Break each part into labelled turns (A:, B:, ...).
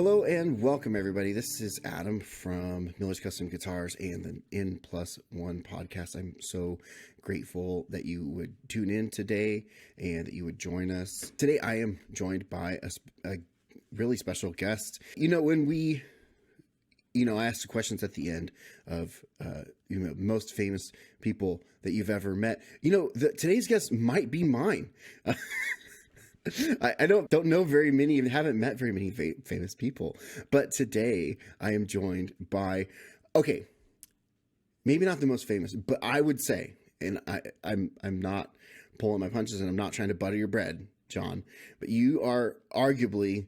A: Hello and welcome, everybody. This is Adam from Miller's Custom Guitars and the N+1 podcast. I'm so grateful that you would tune in today and that you would join us. Today, I am joined by a really special guest. When we, I asked the questions at the end of, most famous people that you've ever met. Today's guest might be mine. I don't know very many, and haven't met very many famous people, but today I am joined by, maybe not the most famous, but I would say, and I'm not pulling my punches, and I'm not trying to butter your bread, John, but you are arguably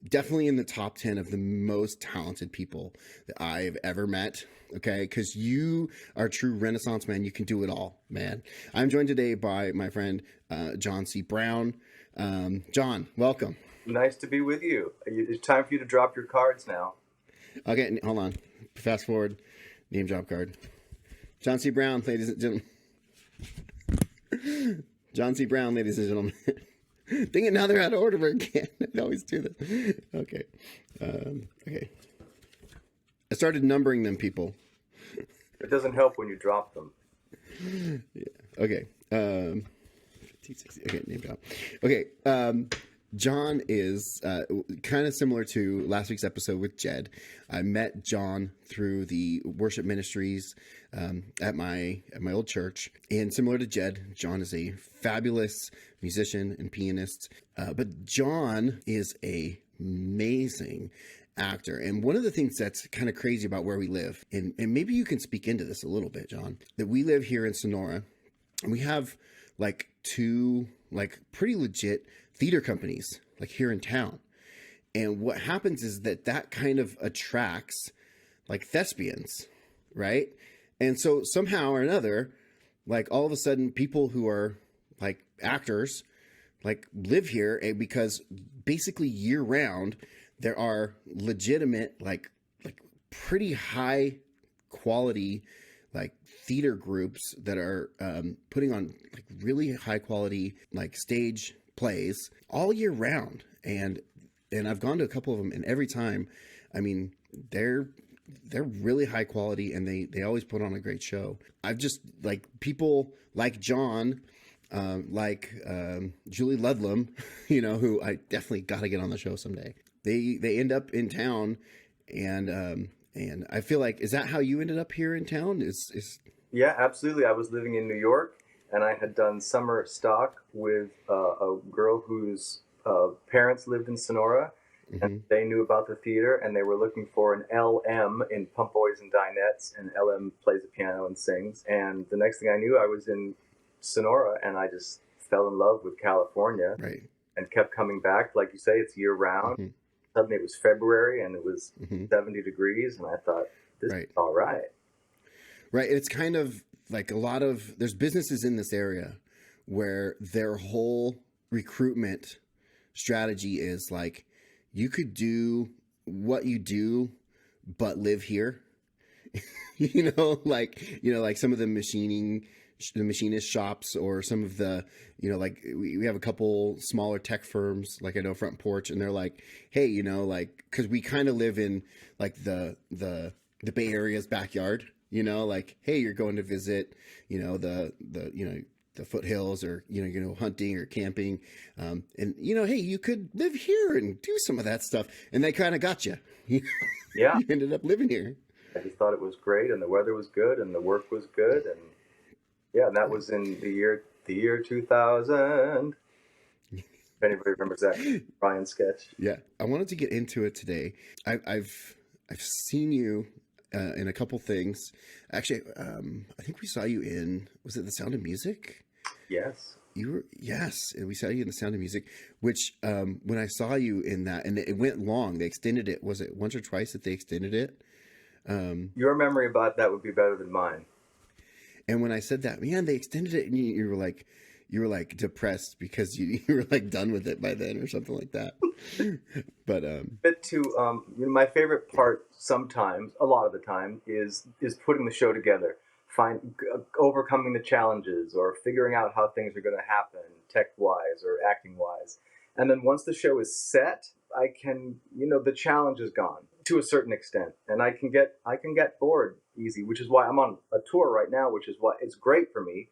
A: definitely in the top 10 of the most talented people that I've ever met. Okay, because you are a true Renaissance man. You can do it all, man. I'm joined today by my friend John C. Brown. John, welcome.
B: Nice to be with you. It's time for you to drop your cards now.
A: Okay, hold on. Fast forward. Name drop card. John C. Brown, ladies and gentlemen. John C. Brown, ladies and gentlemen. Dang it, now they're out of order again. I always do this. Okay. Okay. I started numbering them, people.
B: It doesn't help when you drop them.
A: Yeah. Okay. Okay, name drop. Okay. John is kind of similar to last week's episode with Jed. I met John through the worship ministries at my old church, and similar to Jed, John is a fabulous musician and pianist. But John is a amazing actor, and one of the things that's kind of crazy about where we live, and maybe you can speak into this a little bit, John, that we live here in Sonora, and we have two pretty legit theater companies here in town. And what happens is that kind of attracts thespians, right? And so somehow or another, all of a sudden people who are actors live here, because basically year round there are legitimate pretty high quality theater groups that are putting on really high quality stage plays all year round, and I've gone to a couple of them, and every time, I mean, they're really high quality, and they always put on a great show. I've just people like John, Julie Ludlam, who I definitely got to get on the show someday. They end up in town, and I feel is that how you ended up here in town?
B: Yeah, absolutely. I was living in New York, and I had done summer stock with a girl whose parents lived in Sonora, and they knew about the theater, and they were looking for an LM in Pump Boys and Dinettes, and LM plays the piano and sings. And the next thing I knew, I was in Sonora, and I just fell in love with California,
A: right, and
B: kept coming back. Like you say, it's year round. Suddenly it was February, and it was 70 degrees, and I thought, this is all right.
A: Right. It's kind of there's businesses in this area where their whole recruitment strategy is you could do what you do, but live here. Some of the machinist shops, or some of the, we have a couple smaller tech firms, I know Front Porch, and they're hey, because we kind of live in the Bay Area's backyard, hey, you're going to visit, the foothills, or, hunting or camping. And, hey, you could live here and do some of that stuff. And they kind of got you.
B: Yeah.
A: You ended up living here.
B: I just thought it was great, and the weather was good, and the work was good. And yeah, and that was in the year 2000. If anybody remembers that Brian sketch.
A: Yeah. I wanted to get into it today. I've seen you in a couple things. Actually, I think we saw you in, was it The Sound of Music?
B: Yes.
A: Yes. And we saw you in The Sound of Music, which when I saw you in that, and it went long, they extended it. Was it once or twice that they extended it?
B: Your memory about that would be better than mine.
A: And when I said that, man, they extended it, and you were depressed because you were done with it by then or something like that. But
B: my favorite part sometimes, a lot of the time, is putting the show together, overcoming the challenges, or figuring out how things are going to happen tech wise or acting wise. And then once the show is set, the challenge is gone to a certain extent, and I can get bored easy, which is why I'm on a tour right now, which is why it's great for me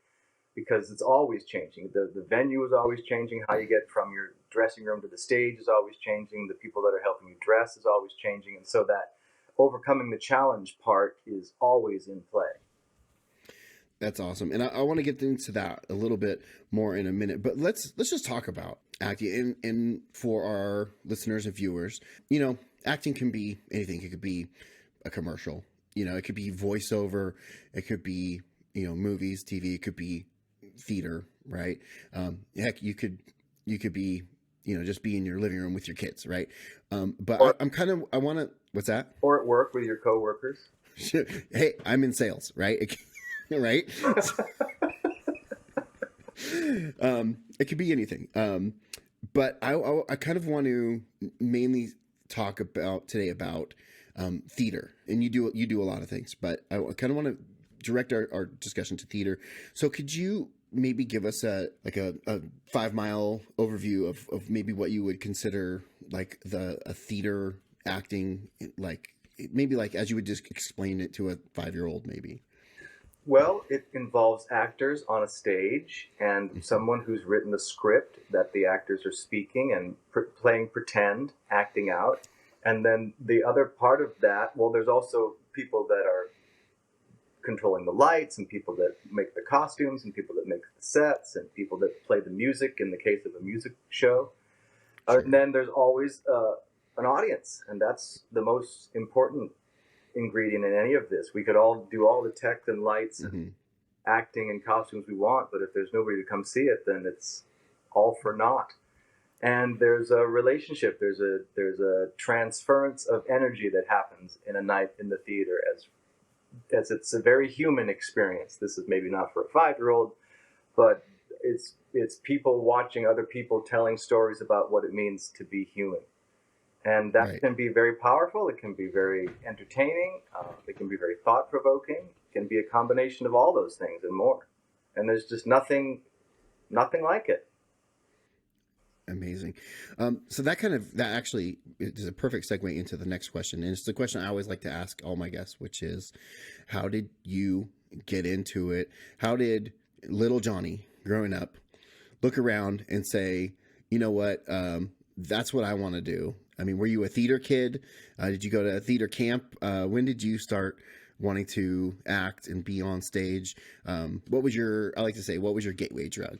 B: because it's always changing. The venue is always changing. How you get from your dressing room to the stage is always changing. The people that are helping you dress is always changing, and so that overcoming the challenge part is always in play.
A: That's awesome, and I want to get into that a little bit more in a minute. But let's just talk about acting. And for our listeners and viewers, acting can be anything. It could be a commercial. It could be voiceover. It could be movies, TV. It could be theater, right? Heck, you could be just be in your living room with your kids, right? But I want to. What's that?
B: Or at work with your coworkers.
A: Hey, I'm in sales, right? Right? It could be anything. But I kind of want to mainly talk today about theater, and you do a lot of things, but I kind of want to direct our discussion to theater. So could you maybe give us a 5-mile overview of maybe what you would consider like a theater acting, like maybe like as you would just explain it to a 5-year-old maybe?
B: Well, it involves actors on a stage and someone who's written the script that the actors are speaking and playing pretend, acting out. And then the other part of that, well, there's also people that are controlling the lights and people that make the costumes and people that make the sets and people that play the music in the case of a music show. Sure. And then there's always an audience, and that's the most important ingredient in any of this. We could all do all the tech and lights and acting and costumes we want, but if there's nobody to come see it, then it's all for naught. And there's a relationship, there's a transference of energy that happens in a night in the theater as it's a very human experience. This is maybe not for a 5-year-old, but it's people watching other people telling stories about what it means to be human. And that can be very powerful. It can be very entertaining. It can be very thought-provoking. It can be a combination of all those things and more. And there's just nothing like it.
A: Amazing. So that actually is a perfect segue into the next question. And it's the question I always like to ask all my guests, which is, how did you get into it? How did little Johnny growing up look around and say, you know what, that's what I want to do? I mean, were you a theater kid? Did you go to a theater camp? When did you start wanting to act and be on stage? What was your gateway drug?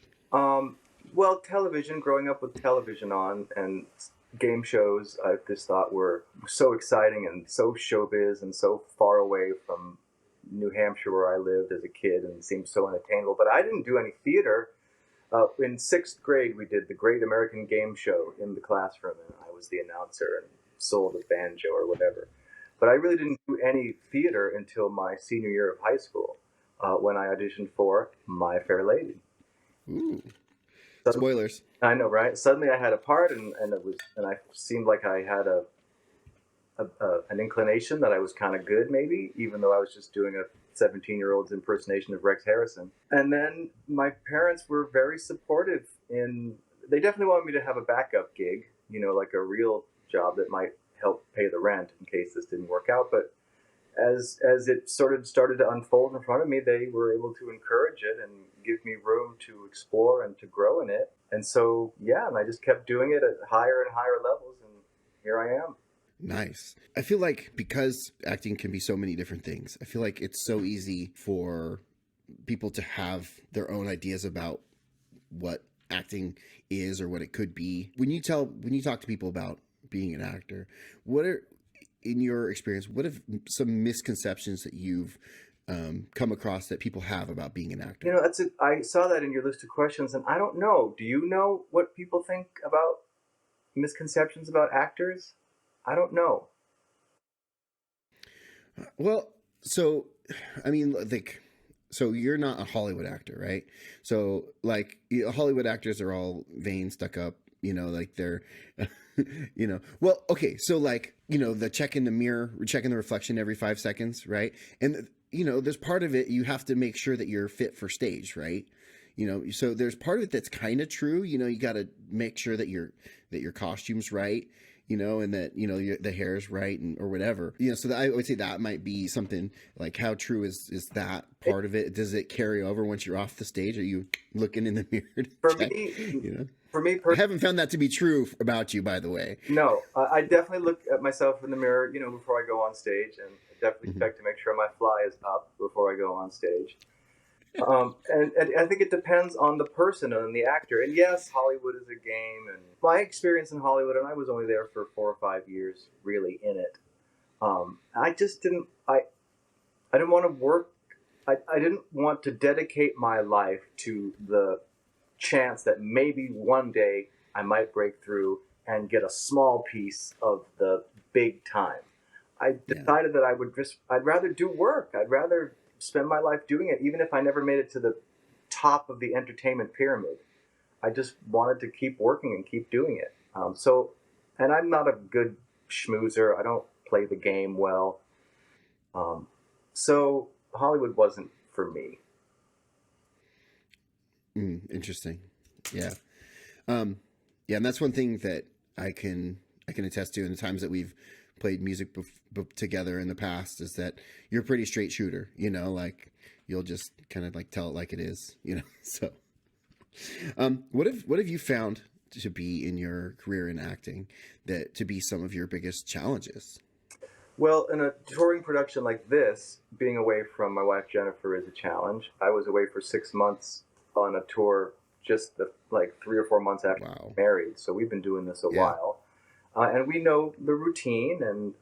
B: Well, television, growing up with television on and game shows, I just thought were so exciting and so showbiz and so far away from New Hampshire where I lived as a kid and seemed so unattainable. But I didn't do any theater. In 6th grade, we did the Great American Game Show in the classroom, and I was the announcer and sold a banjo or whatever. But I really didn't do any theater until my senior year of high school, when I auditioned for My Fair Lady.
A: Ooh. Spoilers.
B: I know, right? Suddenly I had a part, and I seemed like I had an inclination that I was kind of good, maybe, even though I was just doing a 17-year-old's impersonation of Rex Harrison. And then my parents were very supportive they definitely wanted me to have a backup gig, like a real job that might help pay the rent in case this didn't work out. But as it sort of started to unfold in front of me, they were able to encourage it and give me room to explore and to grow in it. And so, and I just kept doing it at higher and higher levels, and here I am.
A: Nice. I feel like because acting can be so many different things, I feel like it's so easy for people to have their own ideas about what acting is or what it could be. When you talk to people about being an actor, in your experience, what are some misconceptions that you've come across that people have about being an actor?
B: I saw that in your list of questions, and I don't know. Do you know what people think about misconceptions about actors? I don't know.
A: Well, so, I mean, so you're not a Hollywood actor, right? So, Hollywood actors are all vain, stuck up, they're, well, okay. So, the check in the mirror, checking the reflection every 5 seconds, right? And, there's part of it, you have to make sure that you're fit for stage, right? So there's part of it that's kind of true. You got to make sure that your costume's right. and that, the hair is right or whatever, so I would say that might be something like, how true is that part of it? Does it carry over once you're off the stage? Are you looking in the mirror to
B: For
A: check,
B: me, for me
A: I haven't found that to be true about you, by the way.
B: no, I definitely look at myself in the mirror, before I go on stage, and I definitely
A: Mm-hmm.
B: check to make sure my fly is up before I go on stage. And I think it depends on the person and the actor. And yes, Hollywood is a game, and my experience in Hollywood, and I was only there for 4 or 5 years, really in it. I just didn't. I didn't want to work. I didn't want to dedicate my life to the chance that maybe one day I might break through and get a small piece of the big time. I decided that I'd rather do work. I'd rather spend my life doing it, even if I never made it to the top of the entertainment pyramid. I just wanted to keep working and keep doing it. And I'm not a good schmoozer. I don't play the game well. So Hollywood wasn't for me.
A: Interesting. Yeah. Yeah. And that's one thing that I can attest to in the times that we've played music together in the past, is that you're a pretty straight shooter, like you'll just kind of like tell it like it is, so, what have you found to be in your career in acting that to be some of your biggest challenges?
B: Well, in a touring production like this, being away from my wife Jennifer is a challenge. I was away for 6 months on a tour, just like 3 or 4 months after
A: Wow.
B: married. So we've been doing this a while, and we know the routine, and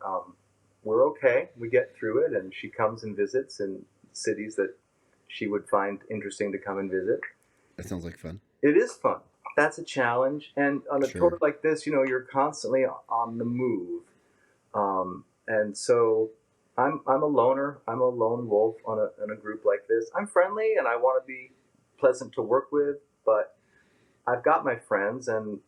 B: we're okay. We get through it, and she comes and visits in cities that she would find interesting to come and visit.
A: That sounds like fun.
B: It is fun. That's a challenge, and on a tour like this, you're constantly on the move. And so I'm a loner. I'm a lone wolf in a group like this. I'm friendly and I want to be pleasant to work with, but I've got my friends, and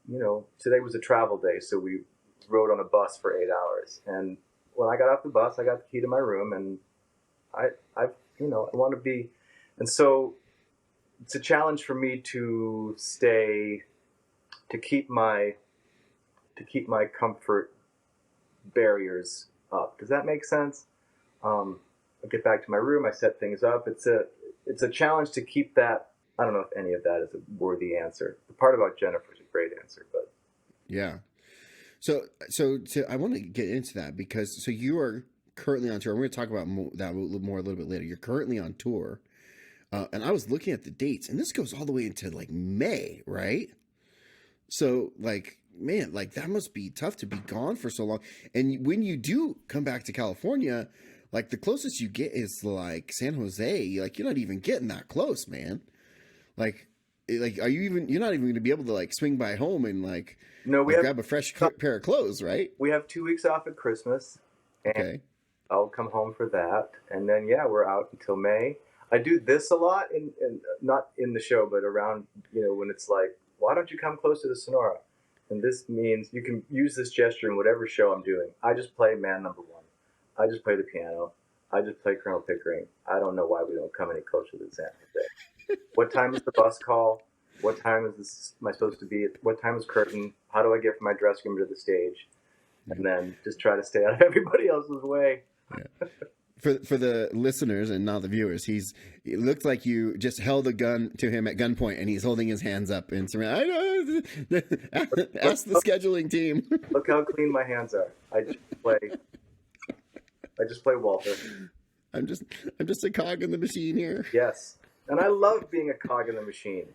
B: today was a travel day, so we rode on a bus for 8 hours. And when I got off the bus, I got the key to my room, and I want to be, and so it's a challenge for me to keep my comfort barriers up. Does that make sense? I get back to my room, I set things up. It's a challenge to keep that. I don't know if any of that is a worthy answer. The part about Jennifer is a great answer, but
A: yeah. So I want to get into that, because you are currently on tour. We're going to talk about that a little bit later. You're currently on tour, and I was looking at the dates, and this goes all the way into like May, right? So like, man, like that must be tough to be gone for so long. And when you do come back to California, like the closest you get is like San Jose. Like you're not even getting that close, man. Like are you even? You're not even going to be able to like swing by home and like
B: no,
A: grab a fresh pair of clothes, right?
B: We have 2 weeks off at Christmas, and
A: okay.
B: I'll come home for that, and then we're out until May. I do this a lot, not in the show, but around when it's like, why don't you come closer to Sonora? And this means you can use this gesture in whatever show I'm doing. I just play man number one. I just play the piano. I just play Colonel Pickering. I don't know why we don't come any closer than San Jose. What time is the bus call? What time is this? Am I supposed to be? What time is curtain? How do I get from my dressing room to the stage? And then just try to stay out of everybody else's way.
A: Yeah. For the listeners and not the viewers, it looked like you just held a gun to him at gunpoint, and he's holding his hands up. And I know, ask the scheduling team.
B: Look how clean my hands are. I just play Walter.
A: I'm just a cog in the machine here.
B: Yes, and I love being a cog in the machine,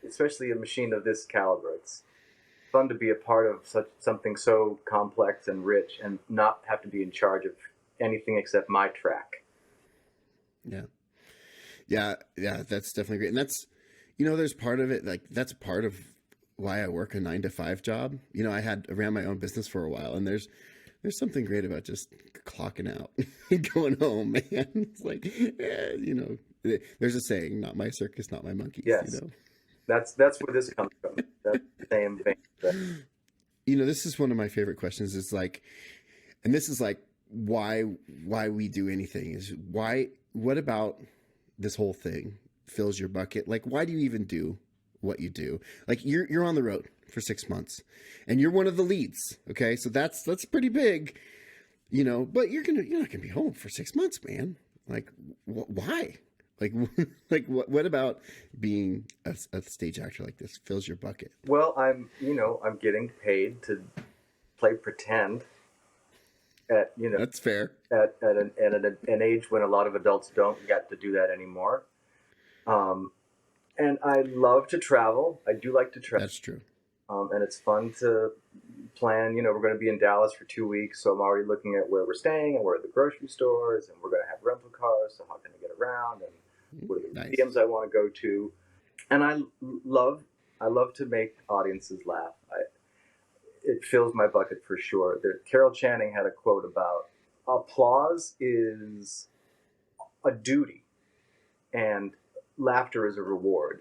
B: especially a machine of this caliber. It's fun to be a part of something so complex and rich, and not have to be in charge of anything except my track.
A: Yeah, that's definitely great. And that's, there's part of it, like that's part of why I work a 9-to-5 job. I ran my own business for a while, and there's something great about just clocking out and going home, man. It's like, there's a saying, not my circus, not my monkeys.
B: Yes. That's where this comes from. That's the same thing.
A: This is one of my favorite questions, is like, and this is like why we do anything, is what about this whole thing fills your bucket? Like, why do you even do what you do? Like you're on the road for 6 months, and you're one of the leads. Okay, so that's pretty big, But you're not gonna be home for 6 months, man. Like, why? Like, like what about being a stage actor like this fills your bucket?
B: Well, I'm getting paid to play pretend at
A: That's fair.
B: at an age when a lot of adults don't get to do that anymore. And I love to travel. I do like to travel.
A: That's true.
B: And it's fun to plan. We're going to be in Dallas for 2 weeks, so I'm already looking at where we're staying and where are the grocery stores, and we're going to have rental cars. So how can I get around, and what are the museums I want to go to? And I love to make audiences laugh. It fills my bucket for sure. Carol Channing had a quote about applause is a duty, and laughter is a reward.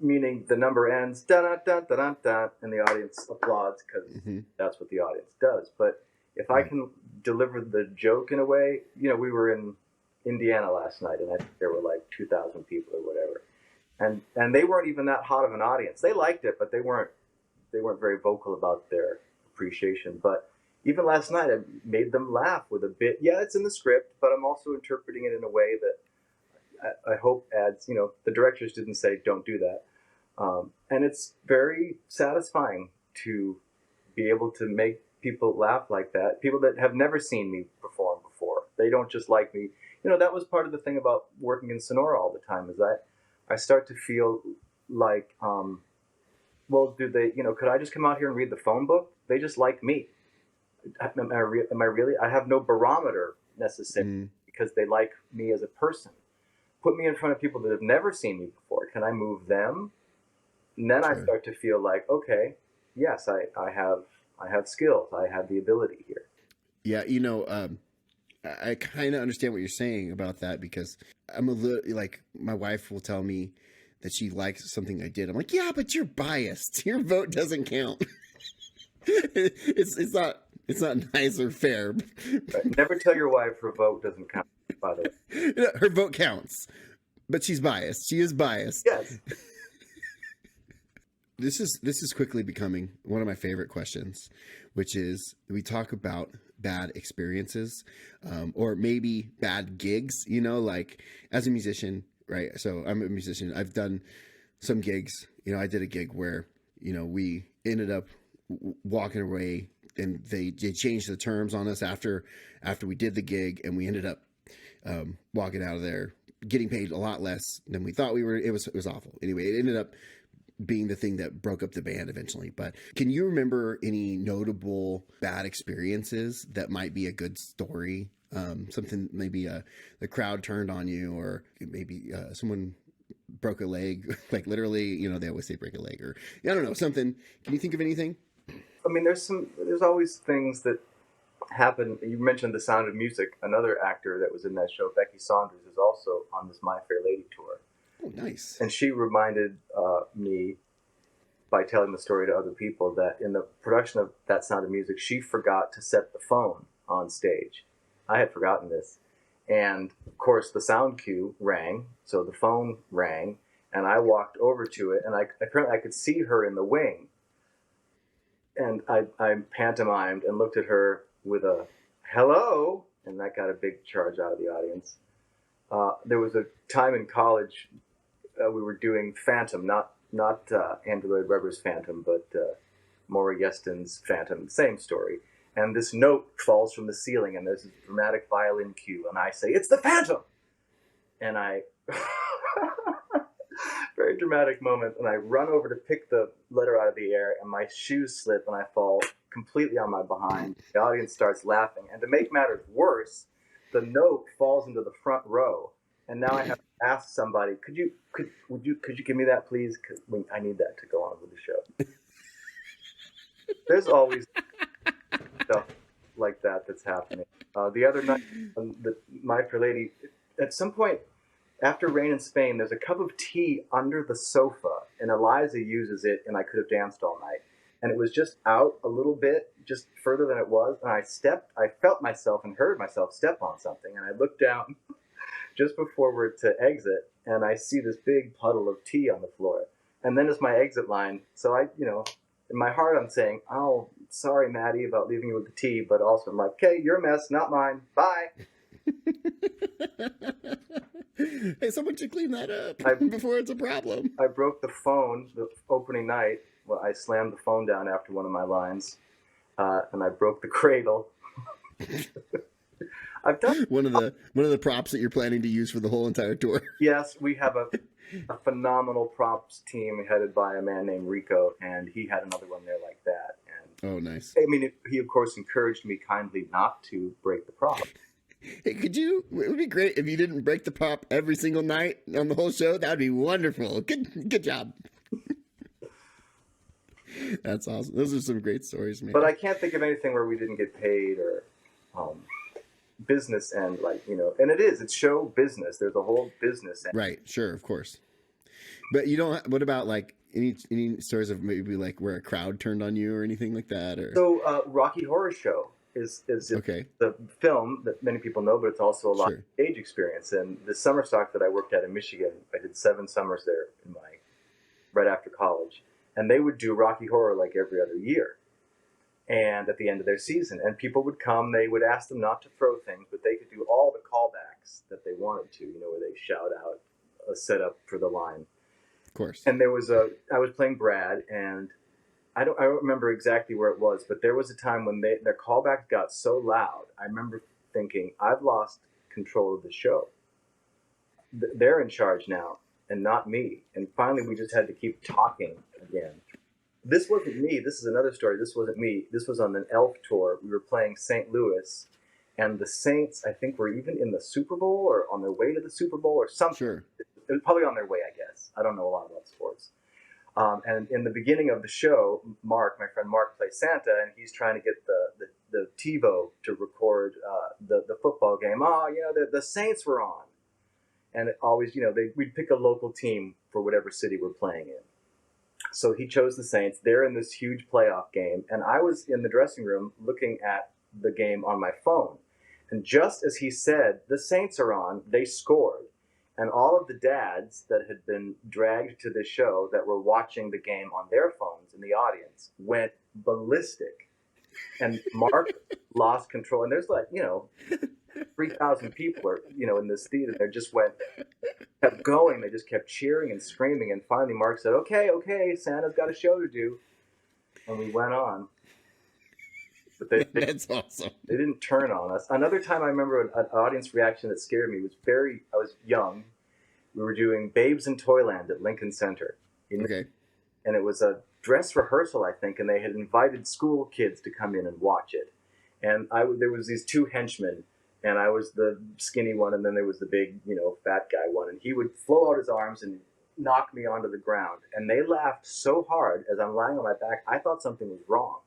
B: Meaning the number ends, da da da da da da, and the audience applauds because that's what the audience does. But if I can deliver the joke in a way, we were in Indiana last night, and I think there were like 2,000 people or whatever, and they weren't even that hot of an audience. They liked it, but they weren't very vocal about their appreciation. But even last night, I made them laugh with a bit. Yeah, it's in the script, but I'm also interpreting it in a way that I hope adds, the directors didn't say, don't do that. And it's very satisfying to be able to make people laugh like that. People that have never seen me perform before. They don't just like me. That was part of the thing about working in Sonora all the time, is that I start to feel like, well, do they, could I just come out here and read the phone book? They just like me. Am I really? I have no barometer necessarily because they like me as a person. Put me in front of people that have never seen me before. Can I move them? And then I start to feel like, okay, yes, I have skills. I have the ability here.
A: Yeah, I kind of understand what you're saying about that, because I'm a little like, my wife will tell me that she likes something I did. I'm like, yeah, but you're biased. Your vote doesn't count. It's not nice or fair.
B: Right. Never tell your wife her vote doesn't count, by the way.
A: Her vote counts, but she's biased. She is biased.
B: Yes.
A: This is quickly becoming one of my favorite questions, which is, we talk about bad experiences, or maybe bad gigs, like as a musician, right? So I'm a musician. I've done some gigs, I did a gig where, we ended up walking away, and they changed the terms on us after we did the gig, and we ended up walking out of there getting paid a lot less than we thought we were. It was awful. Anyway, it ended up being the thing that broke up the band eventually. But can you remember any notable bad experiences that might be a good story? Something maybe the crowd turned on you, or maybe someone broke a leg, like literally, they always say break a leg, or I don't know, something. Can you think of anything?
B: I mean, there's always things that happen. You mentioned The Sound of Music. Another actor that was in that show, Becky Saunders, is also on this My Fair Lady tour.
A: Oh, nice.
B: And she reminded me, by telling the story to other people, that in the production of That Sound of Music, she forgot to set the phone on stage. I had forgotten this. And, of course, the sound cue rang, so the phone rang, and I walked over to it, and apparently I could see her in the wing. And I pantomimed and looked at her with a hello, and that got a big charge out of the audience. There was a time in college we were doing Phantom, not Andrew Lloyd Webber's Phantom, but Maura Yeston's Phantom, same story. And this note falls from the ceiling, and there's this dramatic violin cue, and I say, "It's the Phantom!" And I, very dramatic moment, and I run over to pick the letter out of the air, and my shoes slip, and I fall completely on my behind. The audience starts laughing, and to make matters worse, the note falls into the front row, and now I have to ask somebody, could you give me that, please? 'Cause I need that to go on with the show. There's always stuff like that that's happening. The other night, My Fair Lady, at some point after Rain in Spain, there's a cup of tea under the sofa, and Eliza uses it, and I could have danced all night. And it was just out a little bit, just further than it was, and I felt myself and heard myself step on something, and I looked down just before we're to exit, and I see this big puddle of tea on the floor. And then it's my exit line. So in my heart, I'm saying, oh, sorry, Maddie, about leaving you with the tea. But also I'm like, okay, your mess, not mine. Bye.
A: Hey, someone should clean that up
B: I,
A: before it's a problem.
B: I broke the phone the opening night. Well, I slammed the phone down after one of my lines, and I broke the cradle. I've done
A: one of the props that you're planning to use for the whole entire tour.
B: Yes, we have a phenomenal props team headed by a man named Rico, and he had another one there like that. And
A: oh, nice.
B: I mean, he of course encouraged me kindly not to break the prop.
A: Hey, it would be great if you didn't break the prop every single night on the whole show. That would be wonderful. Good job. That's awesome. Those are some great stories, man.
B: But I can't think of anything where we didn't get paid or business end, and it's show business. There's a whole business end.
A: Right, sure, of course. But you don't, what about like any stories of maybe like where a crowd turned on you or anything like that? Or
B: So Rocky Horror Show is
A: okay.
B: The film that many people know, but it's also a lot
A: Sure.
B: of stage experience. And the summer stock that I worked at in Michigan, I did 7 summers there right after college. And they would do Rocky Horror like every other year. And at the end of their season, and people would come, they would ask them not to throw things, but they could do all the callbacks that they wanted to, where they shout out a setup for the line.
A: Of course.
B: And I was playing Brad, and I don't remember exactly where it was, but there was a time when their callbacks got so loud. I remember thinking, I've lost control of the show. They're in charge now, and not me. And finally, we just had to keep talking again. This wasn't me. This is another story. This wasn't me. This was on an Elf tour. We were playing St. Louis, and the Saints, I think, were even in the Super Bowl or on their way to the Super Bowl or something.
A: Sure.
B: It was probably on their way, I guess. I don't know a lot about sports. And in the beginning of the show, my friend Mark, plays Santa, and he's trying to get the TiVo to record the football game. Oh, the Saints were on. And it always, we'd pick a local team for whatever city we're playing in. So he chose the Saints. They're in this huge playoff game. And I was in the dressing room looking at the game on my phone. And just as he said, the Saints are on, they scored. And all of the dads that had been dragged to the show that were watching the game on their phones in the audience went ballistic. And Mark lost control. And there's 3,000 people in this theater. They just kept going. They just kept cheering and screaming. And finally Mark said, okay, Santa's got a show to do. And we went on. But
A: that's awesome.
B: They didn't turn on us. Another time I remember an audience reaction that scared me I was young. We were doing Babes in Toyland at Lincoln Center.
A: Okay.
B: And it was a dress rehearsal, I think, and they had invited school kids to come in and watch it. And there was these 2 henchmen, and I was the skinny one, and then there was the big, fat guy one. And he would flow out his arms and knock me onto the ground. And they laughed so hard as I'm lying on my back, I thought something was wrong.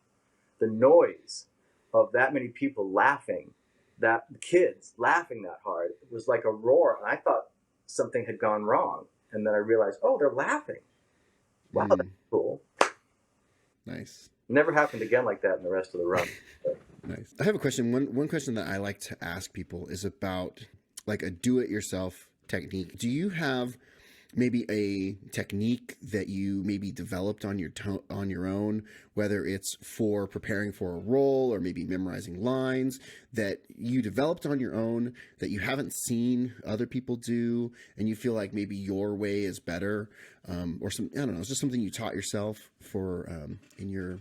B: The noise of that many people laughing, that kids laughing that hard, it was like a roar. And I thought something had gone wrong. And then I realized, oh, they're laughing. Wow, that's cool.
A: Nice.
B: Never happened again like that in the rest of the run.
A: Nice. I have a question. One question that I like to ask people is about like a do-it-yourself technique. Do you have maybe a technique that you maybe developed on your own, whether it's for preparing for a role or maybe memorizing lines that you developed on your own that you haven't seen other people do, and you feel like maybe your way is better, or I don't know, it's just something you taught yourself for in your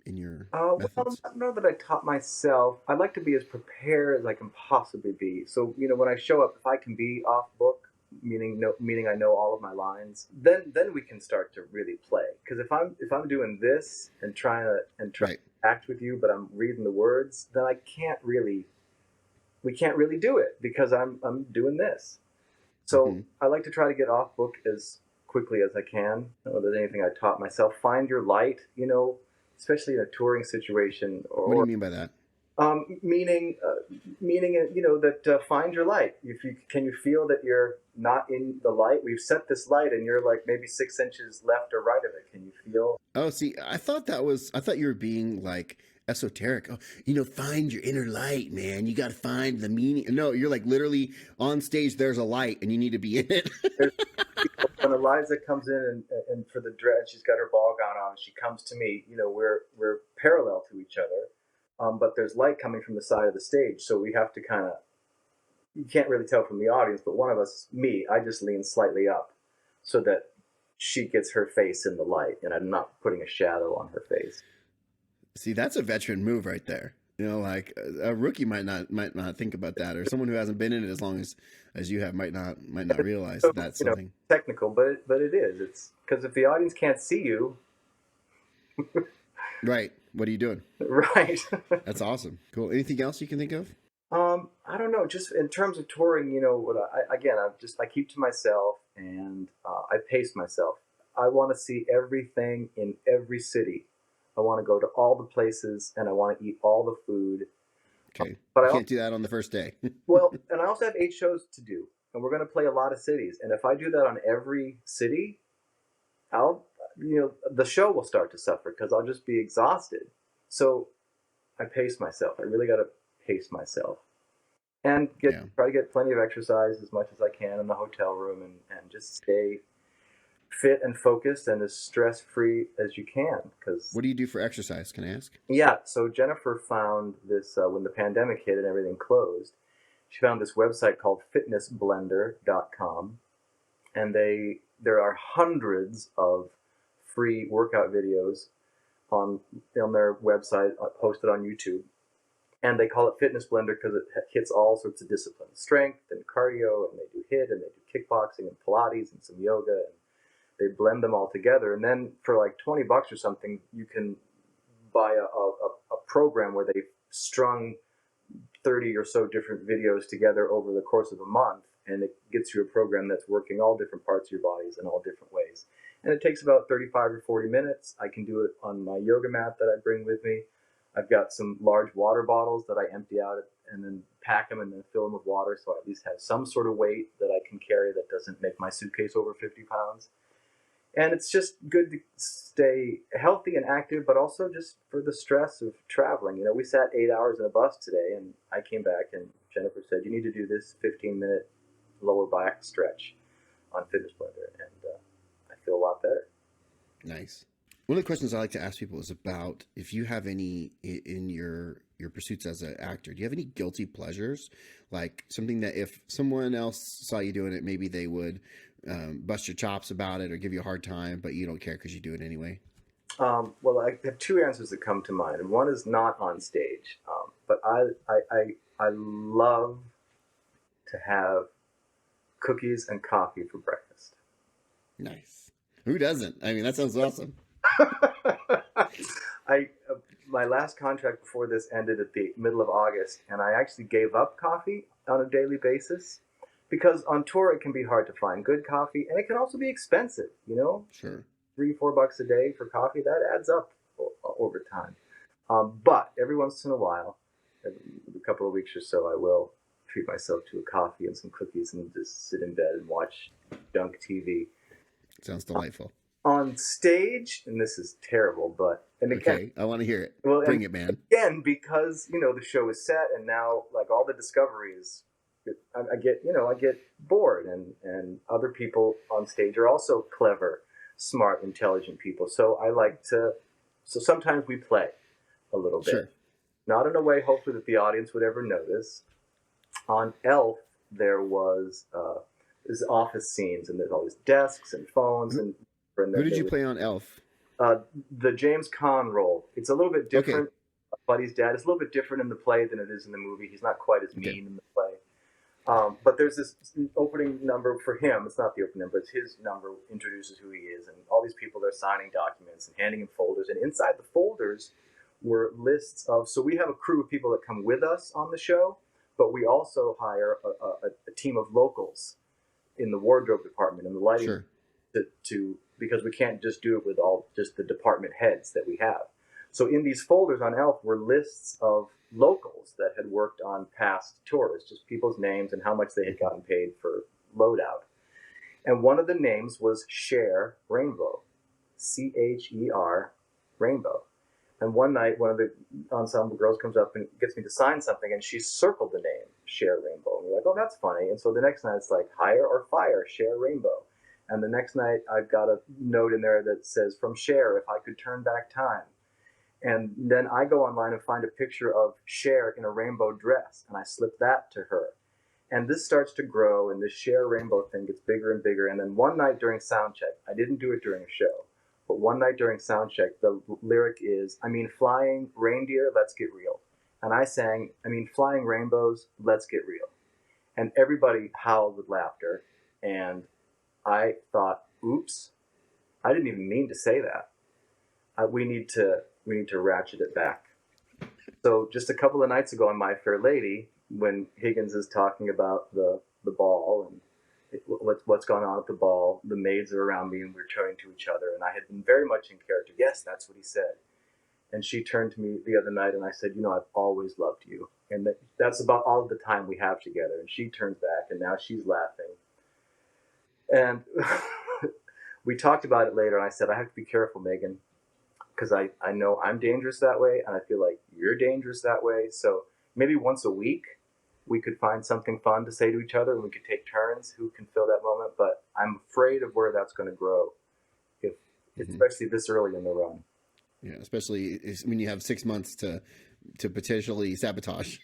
A: methods?
B: Well, I don't know that I taught myself. I'd like to be as prepared as I can possibly be. So when I show up, if I can be off book, meaning I know all of my lines, then we can start to really play. Because if I'm doing this and trying to act with you, but I'm reading the words, then we can't really do it because I'm doing this. So I like to try to get off book as quickly as I can. I don't know if there's anything I taught myself. Find your light, especially in a touring situation.
A: What do you mean by that?
B: Meaning, that find your light. Can you feel that you're not in the light? We've set this light, and you're like maybe 6 inches left or right of it. Can you feel?
A: Oh, see, I thought you were being like esoteric. Oh, find your inner light, man. You got to find the meaning. No, you're like literally on stage. There's a light, and you need to be in it.
B: When when Eliza comes in and for the dress, she's got her ball gown on. She comes to me. You know, we're parallel to each other, but there's light coming from the side of the stage, so we have to kind of. You can't really tell from the audience, but one of us, me, I just lean slightly up, so that she gets her face in the light, and I'm not putting a shadow on her face.
A: See, that's a veteran move right there. You know, like a rookie might not think about that, or someone who hasn't been in it as long as you have might not realize
B: So,
A: that's
B: you know,
A: something.
B: technical, but it is. It's because if the audience can't see you,
A: Right. What are you doing?
B: right?
A: That's awesome. Cool. Anything else you can think of?
B: I don't know. Just in terms of touring, you know, what I keep to myself and I pace myself. I want to see everything in every city. I want to go to all the places and I want to eat all the food.
A: Okay.
B: But
A: You
B: I also,
A: can't do that on the first day.
B: well, and I also have 8 shows to do, and we're going to play a lot of cities. And if I do that on every city, I'll, you know, the show will start to suffer because I'll just be exhausted. So I pace myself. I really got to pace myself and
A: Yeah.
B: try to get plenty of exercise as much as I can in the hotel room and just stay fit and focused and as stress free as you can. Because
A: What do you do for exercise? Can I ask?
B: yeah, so Jennifer found this when the pandemic hit and everything closed. She found this website called fitnessblender.com, and there are hundreds of free workout videos on their website posted on YouTube. And they call it Fitness Blender because it hits all sorts of disciplines, strength and cardio, and they do HIIT, and they do kickboxing and Pilates and some yoga, and they blend them all together. And then for like $20 or something, you can buy a program where they've strung 30 or so different videos together over the course of a month, and it gets you a program that's working all different parts of your bodies in all different ways. And it takes about 35 or 40 minutes. I can do it on my yoga mat that I bring with me. I've got some large water bottles that I empty out and then pack them and then fill them with water, so I at least have some sort of weight that I can carry that doesn't make my suitcase over 50 pounds. And it's just good to stay healthy and active, but also just for the stress of traveling. You know, we sat 8 hours in a bus today, and I came back, and Jennifer said, "You need to do this 15-minute lower back stretch on Fitness Blender," and I feel a lot better.
A: Nice. One of the questions I like to ask people is about if you have any in your pursuits as an actor. Do you have any guilty pleasures, like something that if someone else saw you doing it, maybe they would bust your chops about it or give you a hard time, but you don't care because you do it anyway?
B: Well, I have two answers that come to mind, and one is not on stage, but I love to have cookies and coffee for breakfast.
A: Nice. Who doesn't? I mean, that sounds awesome.
B: I my last contract before this ended at the middle of August, and I actually gave up coffee on a daily basis because on tour it can be hard to find good coffee, and it can also be expensive. You know,
A: Sure.
B: $3-4 a day for coffee, that adds up over time. But every once in a while, every couple of weeks or so, I will treat myself to a coffee and some cookies and just sit in bed and watch junk TV.
A: Sounds delightful.
B: On stage, and this is terrible, but and again,
A: Okay, I want to hear it.
B: well,
A: Bring it, man.
B: again, because you know the show is set, and now like all the discovery is, I get bored, and other people on stage are also clever, smart, intelligent people. So I like to. So sometimes we play a little bit,
A: Sure.
B: not in a way hopefully that the audience would ever notice. On Elf, there was there's office scenes, and there's all these desks and phones and.
A: Who did you play on Elf?
B: The James Caan role. It's a little bit different.
A: Okay.
B: Buddy's dad. It's a little bit different in the play than it is in the movie. He's not quite as mean
A: Okay.
B: in the play. But there's this opening number for him. It's not the opening number. It's his number. Introduces who he is, and all these people are signing documents and handing him folders. And inside the folders were lists of. So we have a crew of people that come with us on the show, but we also hire a team of locals in the wardrobe department and the lighting
A: Sure.
B: to because we can't just do it with all just the department heads that we have. So in these folders on Elf were lists of locals that had worked on past tours, just people's names and how much they had gotten paid for loadout. And one of the names was Cher Rainbow, Cher Rainbow. And one night, one of the ensemble girls comes up and gets me to sign something, and she circled the name Cher Rainbow. And we're like, oh, that's funny. And so the next night it's like, hire or fire Cher Rainbow. And the next night, I've got a note in there that says, from Cher, if I could turn back time. And then I go online and find a picture of Cher in a rainbow dress, and I slip that to her. And this starts to grow, and this Cher rainbow thing gets bigger and bigger. And then one night during sound check, I didn't do it during a show, but one night during sound check, the lyric is, I mean, flying reindeer, let's get real. And I sang, I mean, flying rainbows, let's get real. And everybody howled with laughter. And I thought, oops, I didn't even mean to say that. We need to ratchet it back. So just a couple of nights ago on My Fair Lady, when Higgins is talking about the ball and what's gone on at the ball, the maids are around me and we're turning to each other, and I had been very much in character. Yes, that's what he said. And she turned to me the other night and I said, you know, I've always loved you. And that's about all of the time we have together. And she turns back and now she's laughing. And we talked about it later, and I said, I have to be careful, Megan, because I know I'm dangerous that way, and I feel like you're dangerous that way. So maybe once a week we could find something fun to say to each other, and we could take turns who can fill that moment. But I'm afraid of where that's going to grow, especially this early in the run.
A: Yeah, especially when you have 6 months to potentially sabotage.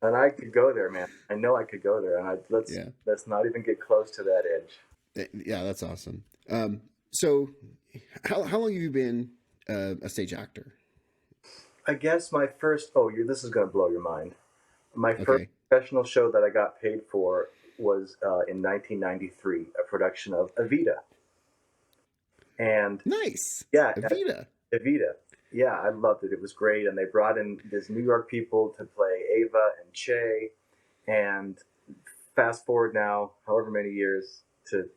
B: And I could go there, man. I know I could go there, and let's not even get close to that edge.
A: Yeah, that's awesome. So, how long have you been a stage actor?
B: I guess my first. This is going to blow your mind. My first professional show that I got paid for was in 1993, a production of Evita. And
A: nice,
B: yeah,
A: Evita.
B: Yeah, I loved it. It was great, and they brought in these New York people to play Ava and Che. And fast forward now, however many years to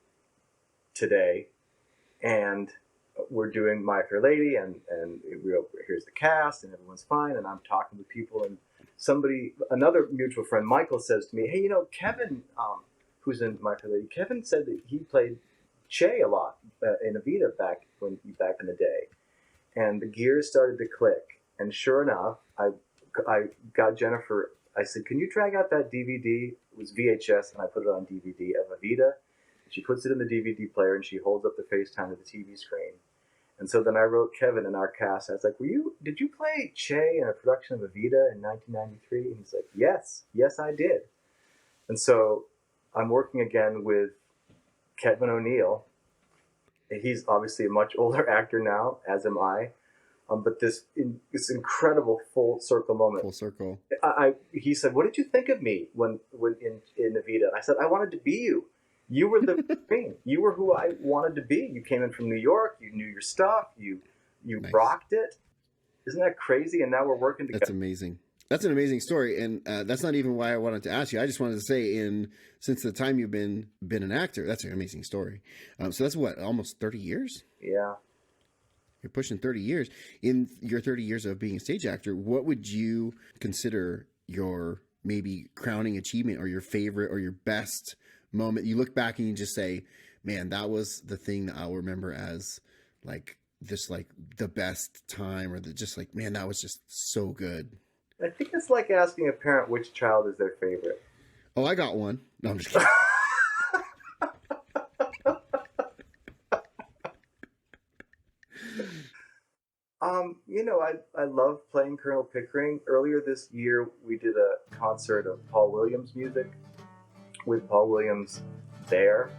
B: today, and we're doing My Fair Lady, and here's the cast, and everyone's fine, and I'm talking with people, and another mutual friend, Michael, says to me, hey, you know, Kevin, who's in My Fair Lady, Kevin said that he played Che a lot in Evita back in the day. And the gears started to click, and sure enough, I got Jennifer. I said, "Can you drag out that DVD?" It was VHS, and I put it on DVD of Evita. She puts it in the DVD player, and she holds up the FaceTime to the TV screen. And so then I wrote Kevin in our cast. I was like, "Did you play Che in a production of Evita in 1993?" And he's like, "Yes, I did." And so I'm working again with Kevin O'Neill. He's obviously a much older actor now, as am I. But this incredible full circle moment.
A: Full circle.
B: He said, "What did you think of me when in Evita?" And I said, "I wanted to be you. You were the thing. You were who I wanted to be. You came in from New York. You knew your stuff. You nice. Rocked it. Isn't that crazy?" And now we're working together.
A: That's amazing. That's an amazing story, and that's not even why I wanted to ask you. I just wanted to say, since the time you've been an actor, that's an amazing story. So that's what, almost 30 years?
B: Yeah.
A: You're pushing 30 years. In your 30 years of being a stage actor, what would you consider your maybe crowning achievement, or your favorite or your best moment? You look back and you just say, man, that was the thing that I'll remember as just the best time, or man, that was just so good.
B: I think it's like asking a parent which child is their favorite.
A: Oh, I got one. No, I'm just kidding.
B: I love playing Colonel Pickering. Earlier this year, we did a concert of Paul Williams music with Paul Williams there.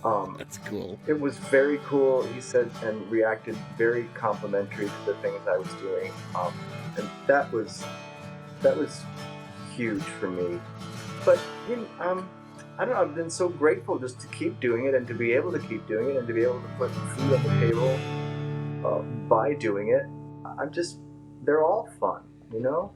A: That's cool.
B: It was very cool. He said and reacted very complimentary to the things I was doing. And that was huge for me. But I don't know, I've been so grateful just to keep doing it, and to be able to keep doing it, and to be able to put food on the table by doing it. They're all fun, you know?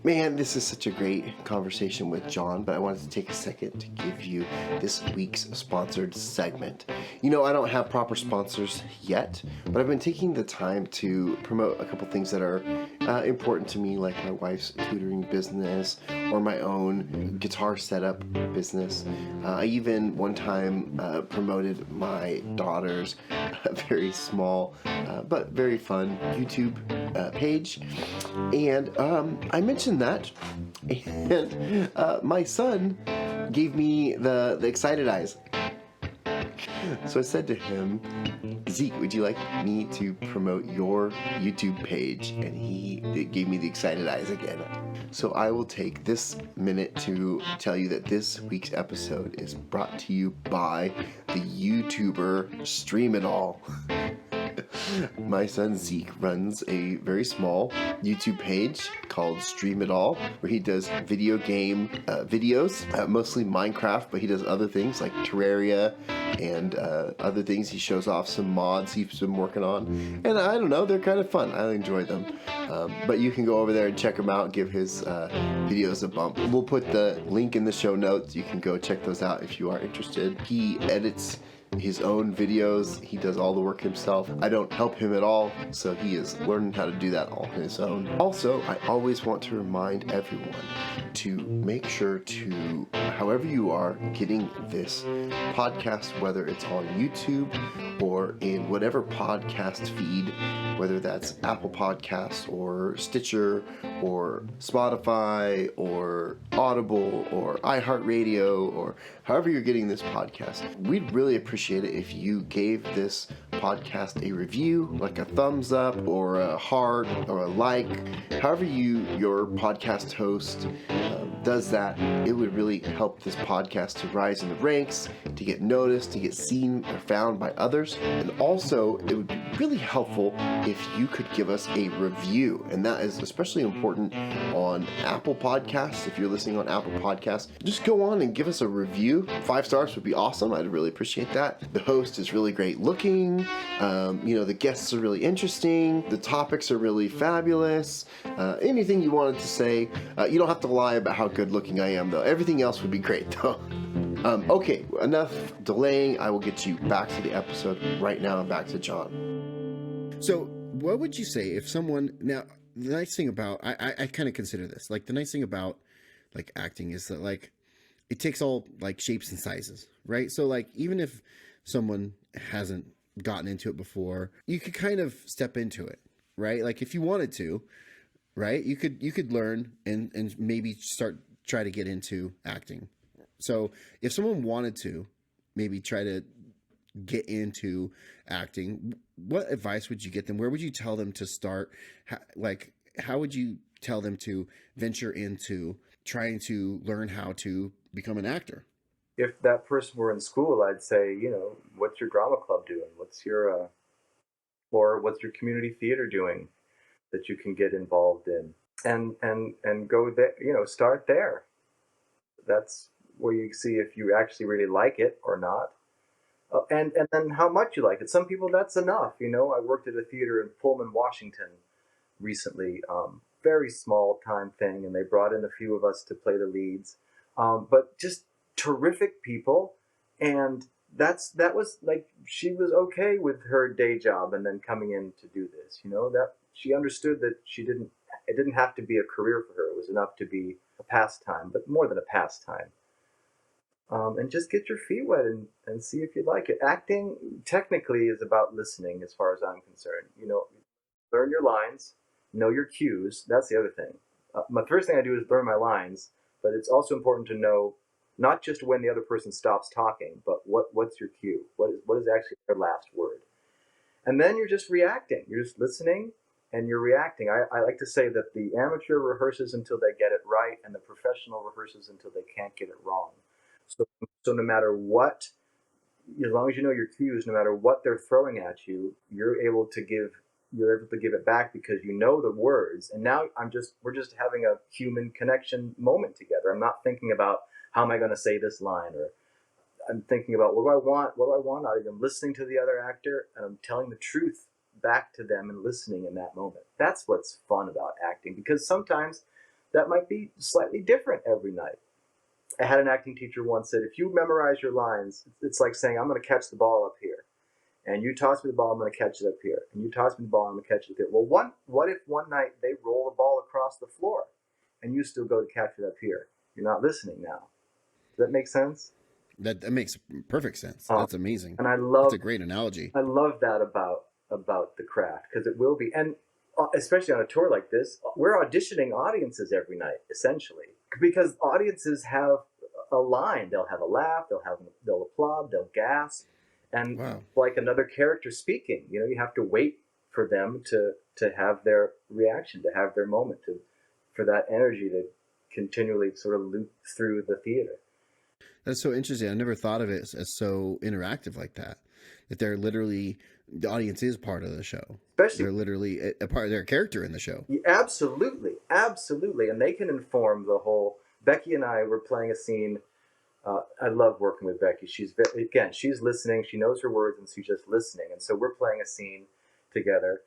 C: Man, this is such a great conversation with John, but I wanted to take a second to give you this week's sponsored segment. I don't have proper sponsors yet, but I've been taking the time to promote a couple things that are important to me, like my wife's tutoring business or my own guitar setup business. I even one time promoted my daughter's very small but very fun YouTube page, and I mentioned that, and my son gave me the excited eyes. So I said to him, Zeke, would you like me to promote your YouTube page? And he gave me the excited eyes again. So I will take this minute to tell you that this week's episode is brought to you by the YouTuber Stream It All. My son Zeke runs a very small YouTube page called Stream It All, where he does video game videos, mostly Minecraft, but he does other things like Terraria and other things. He shows off some mods he's been working on, and I don't know, they're kind of fun. I enjoy them. But you can go over there and check him out, give his videos a bump. We'll put the link in the show notes. You can go check those out if you are interested. He edits his own videos. He does all the work himself. I don't help him at all, so he is learning how to do that all on his own. Also, I always want to remind everyone to make sure to, however you are getting this podcast, whether it's on YouTube or in whatever podcast feed, whether that's Apple Podcasts or Stitcher or Spotify or Audible or iHeartRadio or however you're getting this podcast, we'd really appreciate it if you gave this podcast a review, like a thumbs up or a heart or a like. However your podcast host does that, it would really help this podcast to rise in the ranks, to get noticed, to get seen or found by others. And also, it would be really helpful if you could give us a review. And that is especially important on Apple Podcasts. If you're listening on Apple Podcasts, just go on and give us a review. 5 stars would be awesome. I'd really appreciate that. The host is really great looking. The guests are really interesting. The topics are really fabulous. Anything you wanted to say, you don't have to lie about how good looking I am, though. Everything else would be great, though. Okay, enough delaying. I will get you back to the episode right now and back to John.
A: So what would you say if someone, now the nice thing about, I kind of consider this, like the nice thing about like acting is that like it takes all like shapes and sizes, right? So like even if someone hasn't gotten into it before, you could kind of step into it, right? Like if you wanted to, right? You could learn and maybe try to get into acting. So if someone wanted to maybe try to get into acting, what advice would you get them? Where would you tell them to start? How would you tell them to venture into trying to learn how to become an actor?
B: If that person were in school, I'd say, what's your drama club doing? Or what's your community theater doing that you can get involved in? And go there, start there. That's where you see if you actually really like it or not. And then how much you like it. Some people, that's enough. I worked at a theater in Pullman, Washington recently, very small time thing, and they brought in a few of us to play the leads. But just terrific people, and that was like, she was okay with her day job and then coming in to do this. That she understood that it didn't have to be a career for her. It was enough to be a pastime, but more than a pastime. And just get your feet wet and see if you like it. Acting technically is about listening, as far as I'm concerned. Learn your lines, know your cues. That's the other thing. My first thing I do is learn my lines, but it's also important to know not just when the other person stops talking, but what's your cue? What is actually their last word? And then you're just reacting. You're just listening and you're reacting. I like to say that the amateur rehearses until they get it right, and the professional rehearses until they can't get it wrong. So no matter what, as long as you know your cues, no matter what they're throwing at you, you're able to give it back because you know the words. And now we're just having a human connection moment together. I'm not thinking about how am I going to say this line, or I'm thinking about what do I want out of them, listening to the other actor, and I'm telling the truth back to them and listening in that moment. That's what's fun about acting, because sometimes that might be slightly different every night. I had an acting teacher once said, if you memorize your lines, it's like saying, I'm going to catch the ball up here. And you toss me the ball, I'm going to catch it up here. And you toss me the ball, I'm going to catch it up here. Well, what if one night they roll the ball across the floor and you still go to catch it up here? You're not listening now. Does that make sense?
A: That makes perfect sense. That's amazing.
B: And
A: that's a great analogy.
B: I love that about the craft, because it will be. And especially on a tour like this, we're auditioning audiences every night, essentially, because audiences have a line. They'll have a laugh, they'll applaud, they'll gasp, and
A: Wow.
B: like another character speaking. You know, you have to wait for them to have their reaction, to have their moment, for that energy to continually sort of loop through the theater.
A: That's so interesting. I never thought of it as so interactive like that. That they're literally, the audience is part of the show.
B: Especially,
A: They're literally a part of their character in the show.
B: absolutely, absolutely, and they can inform the whole. Becky and I were playing a scene. I love working with Becky. She's she's listening. She knows her words, and she's just listening. And so we're playing a scene together,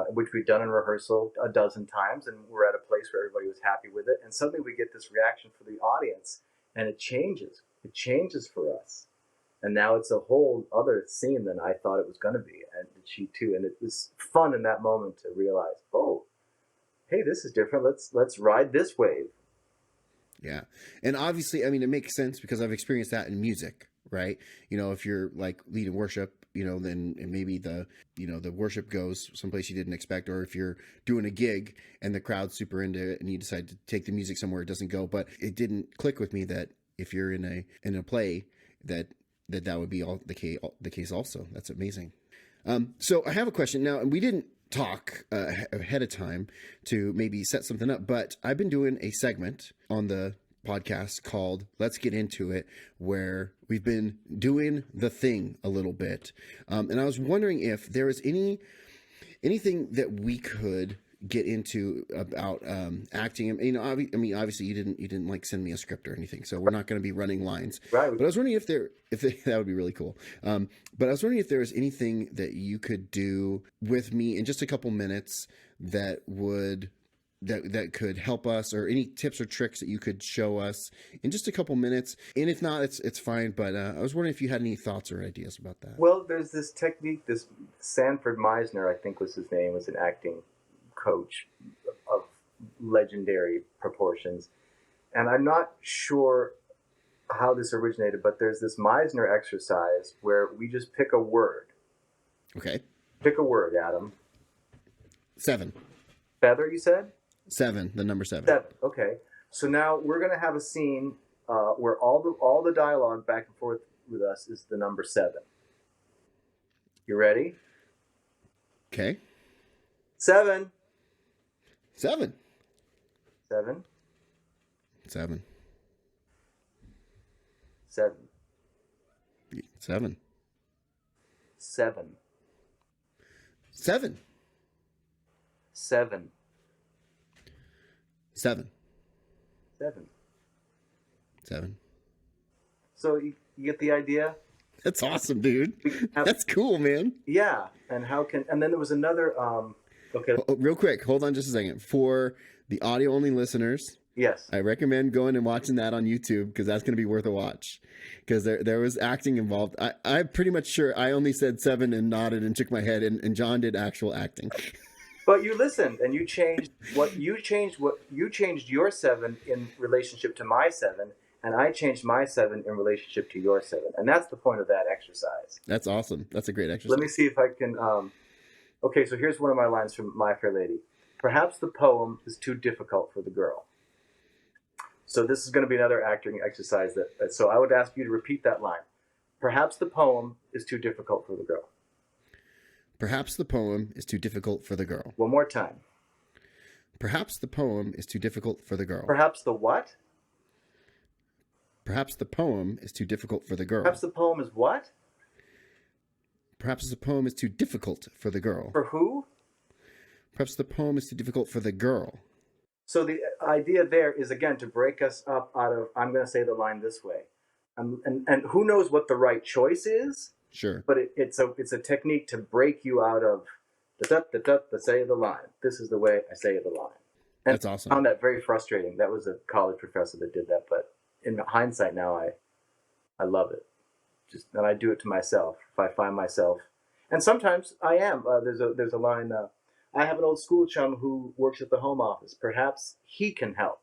B: which we've done in rehearsal a dozen times, and we're at a place where everybody was happy with it. And suddenly we get this reaction from the audience, and it changes. It changes for us, and now it's a whole other scene than I thought it was going to be, and she too. And it was fun in that moment to realize, oh, hey, this is different. Let's ride this wave.
A: Yeah. And obviously, I mean, it makes sense because I've experienced that in music, right? You know, if you're like leading worship, you know, then maybe the worship goes someplace you didn't expect, or if you're doing a gig and the crowd's super into it and you decide to take the music somewhere it doesn't go. But it didn't click with me that if you're in a play that would be all the case also. That's amazing. So I have a question now, and we didn't talk ahead of time to maybe set something up, but I've been doing a segment on the podcast called Let's Get Into It, where we've been doing the thing a little bit. And I was wondering if there was anything that we could get into about acting. You know, I mean, obviously you didn't like send me a script or anything, so we're not going to be running lines.
B: Right.
A: But I was wondering if that would be really cool. But I was wondering if there was anything that you could do with me in just a couple minutes that could help us, or any tips or tricks that you could show us in just a couple minutes. And if not, it's fine. But I was wondering if you had any thoughts or ideas about that.
B: Well, there's this technique. This Sanford Meisner, I think was his name, was an acting coach of legendary proportions, and I'm not sure how this originated, but there's this Meisner exercise where we just pick a word.
A: Okay.
B: Pick a word, Adam.
A: 7.
B: Feather, you said?
A: 7, the number 7.
B: 7. Okay. So now we're going to have a scene where all the dialogue back and forth with us is the number 7. You ready?
A: Okay.
B: 7.
A: 7.
B: 7.
A: 7.
B: 7.
A: 7.
B: 7.
A: 7.
B: 7.
A: 7.
B: 7.
A: 7.
B: So you get the idea?
A: That's awesome, dude. That's cool, man.
B: Yeah. And then there was another, okay.
A: Oh, real quick, hold on just a second. For the audio only listeners,
B: Yes.
A: I recommend going and watching that on YouTube, because that's going to be worth a watch. Because there was acting involved. I'm pretty much sure I only said 7 and nodded and shook my head, and John did actual acting.
B: But you listened and you changed your 7 in relationship to my 7, and I changed my 7 in relationship to your 7. And that's the point of that exercise.
A: That's awesome. That's a great exercise.
B: Let me see if I can, okay, so here's one of my lines from My Fair Lady. Perhaps the poem is too difficult for the girl. So this is going to be another acting exercise so I would ask you to repeat that line. Perhaps the poem is too difficult for the girl.
A: Perhaps the poem is too difficult for the girl.
B: One more time.
A: Perhaps the poem is too difficult for the girl.
B: Perhaps the what?
A: Perhaps the poem is too difficult for the girl.
B: Perhaps the poem is what?
A: Perhaps the poem is too difficult for the girl.
B: For who?
A: Perhaps the poem is too difficult for the girl.
B: So the idea there is, again, to break us up out of, I'm going to say the line this way. And who knows what the right choice is?
A: Sure.
B: But it's a technique to break you out of the say the line. This is the way I say the line. And
A: That's awesome.
B: I found that very frustrating. That was a college professor that did that, but in hindsight now, I love it. And I do it to myself if I find myself, and sometimes I am. There's a line. I have an old school chum who works at the home office. Perhaps he can help.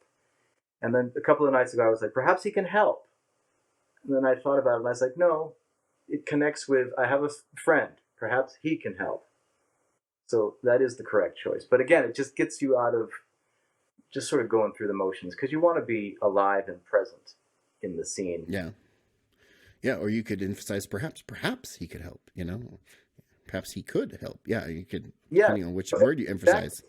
B: And then a couple of nights ago, I was like, perhaps he can help. And then I thought about it, and I was like, no, it connects with, I have a friend. Perhaps he can help. So that is the correct choice. But again, it just gets you out of just sort of going through the motions, because you want to be alive and present. in the scene.
A: Yeah. Yeah. Or you could emphasize perhaps he could help, you know, perhaps he could help. Yeah. You could,
B: Yeah,
A: depending on which word you
B: exactly.
A: emphasize.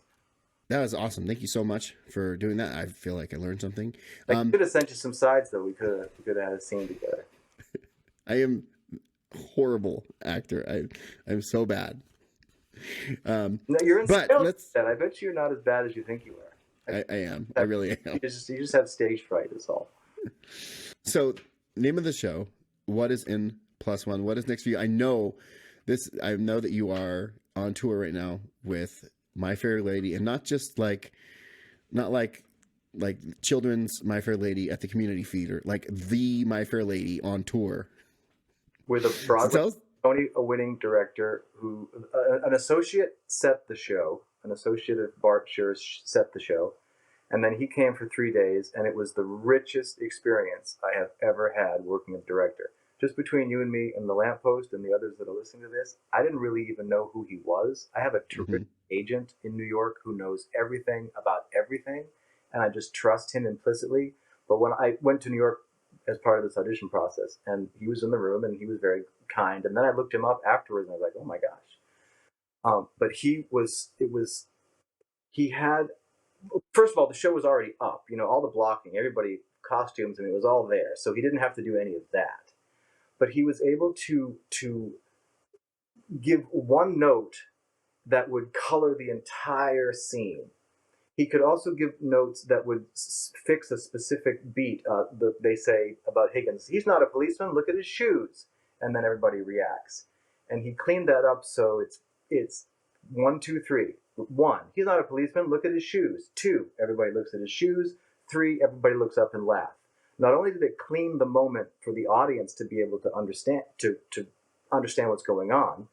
A: That was awesome. Thank you so much for doing that. I feel like I learned something.
B: I could have sent you some sides though. We could have had a scene together.
A: I am horrible actor. I'm so bad.
B: No, you're in
A: But
B: sales.
A: let's.
B: I bet you're not as bad as you think you are.
A: I am. I really am.
B: You just have stage fright. Is all.
A: So, name of the show. What is in +1? What is next for you? I know this. I know that you are on tour right now with My Fair Lady, and not just not like children's My Fair Lady at the community theater, like the My Fair Lady on tour.
B: With a Broadway Tony-winning director who, an associate set the show, an associate of Bart Schurz set the show, and then he came for 3 days, and it was the richest experience I have ever had working with a director. Just between you and me and the lamppost and the others that are listening to this, I didn't really even know who he was. I have a terrific agent in New York who knows everything about everything, and I just trust him implicitly. But when I went to New York as part of this audition process, and he was in the room, and he was very kind, and then I looked him up afterwards, and I was like, oh my gosh. But he had, first of all, the show was already up, you know, all the blocking, everybody, costumes, and it was all there, so he didn't have to do any of that. But he was able to give one note that would color the entire scene. He could also give notes that would fix a specific beat. They say about Higgins, he's not a policeman, look at his shoes. And then everybody reacts. And he cleaned that up so it's 1, 2, 3. 1, he's not a policeman, look at his shoes. 2, everybody looks at his shoes. 3, everybody looks up and laughs. Not only did it clean the moment for the audience to be able to understand what's going on,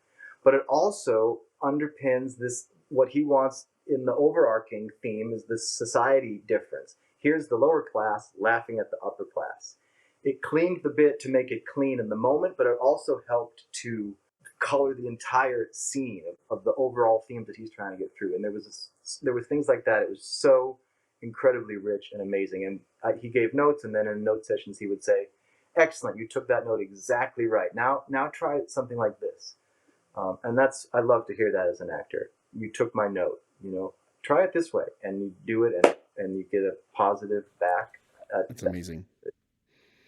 B: but it also underpins this, what he wants in the overarching theme is this society difference. Here's the lower class laughing at the upper class. It cleaned the bit to make it clean in the moment, but it also helped to color the entire scene of the overall theme that he's trying to get through. And there was things like that. It was so incredibly rich and amazing. And he gave notes, and then in note sessions he would say, excellent, you took that note exactly right. Now try something like this. And I love to hear that as an actor. You took my note, you know, try it this way, and you do it, and you get a positive back.
A: That's amazing.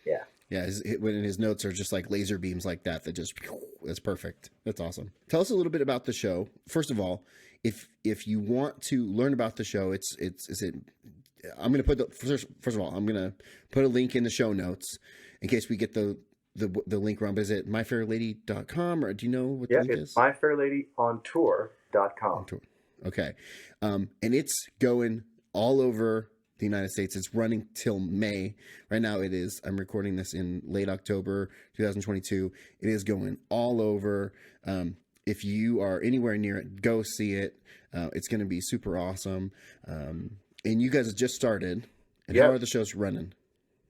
B: Yeah.
A: Yeah, when his notes are just like laser beams like that that's perfect. That's awesome. Tell us a little bit about the show. First of all, if you want to learn about the show, I'm going to put first of all, I'm going to put a link in the show notes in case we get the link wrong. But is it myfairlady.com, or do you know what the link is?
B: Yeah, it's myfairladyontour.com.
A: On tour. Okay. And it's going all over the United States. It's running till May. Right now it is. I'm recording this in late October 2022. It is going all over. If you are anywhere near it, go see it. It's going to be super awesome. And you guys have just started. And how are the shows running?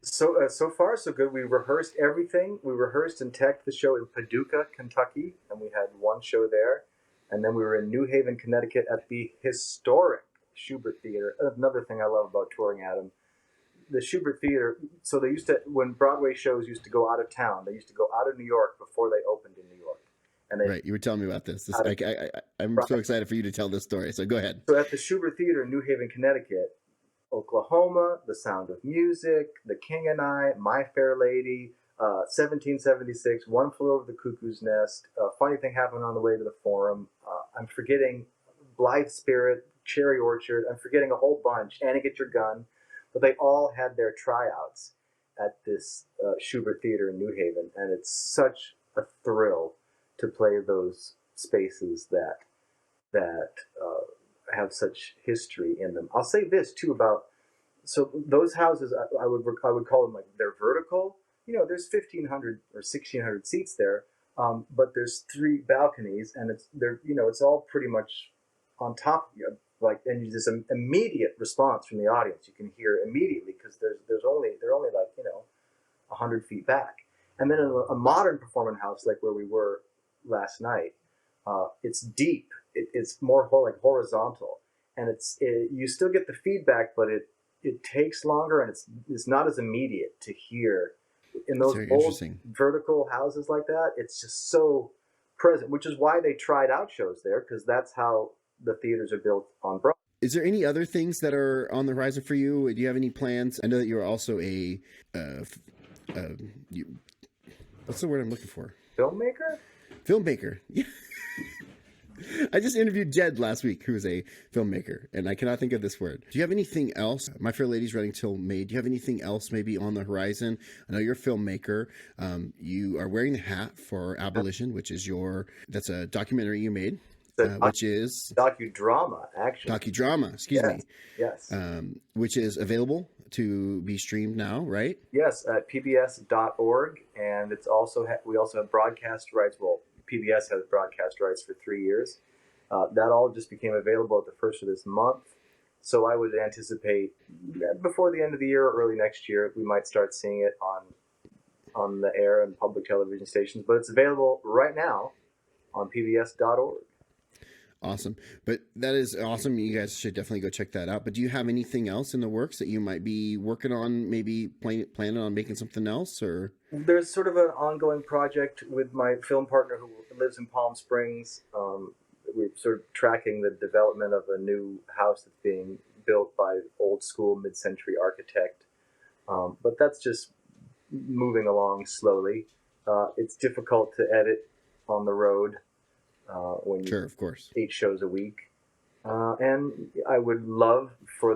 B: So far, so good. We rehearsed everything. We rehearsed and teched the show in Paducah, Kentucky, and we had one show there. And then we were in New Haven, Connecticut at the historic Schubert Theater. Another thing I love about touring, Adam, the Schubert Theater. So they used to, when Broadway shows used to go out of town, they used to go out of New York before they opened in New York. And
A: right, you were telling me about this. I'm so excited for you to tell this story. So go ahead.
B: So at the Schubert Theater in New Haven, Connecticut, Oklahoma, The Sound of Music, The King and I, My Fair Lady, 1776, One Flew Over the Cuckoo's Nest, Funny Thing Happened on the Way to the Forum. I'm forgetting Blithe Spirit, Cherry Orchard. I'm forgetting a whole bunch. Annie, Get Your Gun. But they all had their tryouts at this Schubert Theater in New Haven, and it's such a thrill to play those spaces that have such history in them. I'll say this too about, so those houses, I would call them like, they're vertical. You know, there's 1,500 or 1,600 seats there, but there's 3 balconies, and it's all pretty much on top of you. Like, and there's an immediate response from the audience. You can hear immediately because they're only like 100 feet back. And then in a modern performance house like where we were last night, it's deep. It's more like horizontal, and you still get the feedback, but it takes longer, and it's not as immediate to hear in
A: That's
B: those
A: very
B: old
A: interesting.
B: vertical houses like that. It's just so present, which is why they tried out shows there, because that's how the theaters are built on Broadway.
A: Is there any other things that are on the horizon for you? Do you have any plans? I know that you're also a you, what's the word I'm looking for?
B: Filmmaker?
A: Filmmaker. Yeah. I just interviewed Jed last week, who is a filmmaker, and I cannot think of this word. Do you have anything else? My Fair Lady's running till May. Do you have anything else maybe on the horizon? I know you're a filmmaker. You are wearing the hat for Abolition, which is that's a documentary you made, which is
B: docudrama, actually.
A: Docudrama, excuse me.
B: Yes.
A: Which is available to be streamed now, right?
B: Yes, at pbs.org, and it's also we also have broadcast rights. Well, PBS has broadcast rights for 3 years. That all just became available at the first of this month. So I would anticipate before the end of the year or early next year, we might start seeing it on the air and public television stations. But it's available right now on pbs.org.
A: Awesome. But that is awesome. You guys should definitely go check that out. But do you have anything else in the works that you might be working on, maybe planning on making something else? Or
B: there's sort of an ongoing project with my film partner who lives in Palm Springs. We're sort of tracking the development of a new house that's being built by old school mid-century architect. But that's just moving along slowly. It's difficult to edit on the road. When
A: sure, of course,
B: 8 shows a week, and I would love for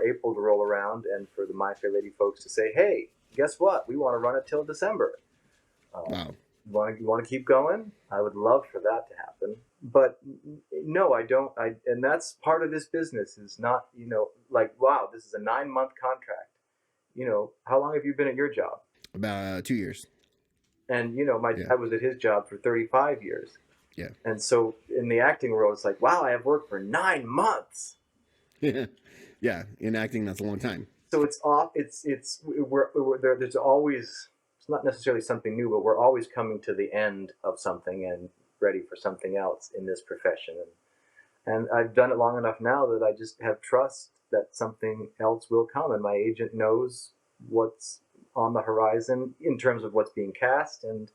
B: April to roll around and for the My Fair Lady folks to say, "Hey, guess what? We want to run it till December."
A: Wow.
B: You want to keep going? I would love for that to happen, but no, I don't. And that's part of this business is not, like, wow, this is a 9-month contract. How long have you been at your job?
A: About 2 years.
B: And my dad was at his job for 35 years.
A: Yeah.
B: And so in the acting world, it's like, wow, I have worked for 9 months.
A: Yeah. In acting, that's a long time.
B: So it's off. There's always, it's not necessarily something new, but we're always coming to the end of something and ready for something else in this profession. And I've done it long enough now that I just have trust that something else will come. And my agent knows what's on the horizon in terms of what's being cast. And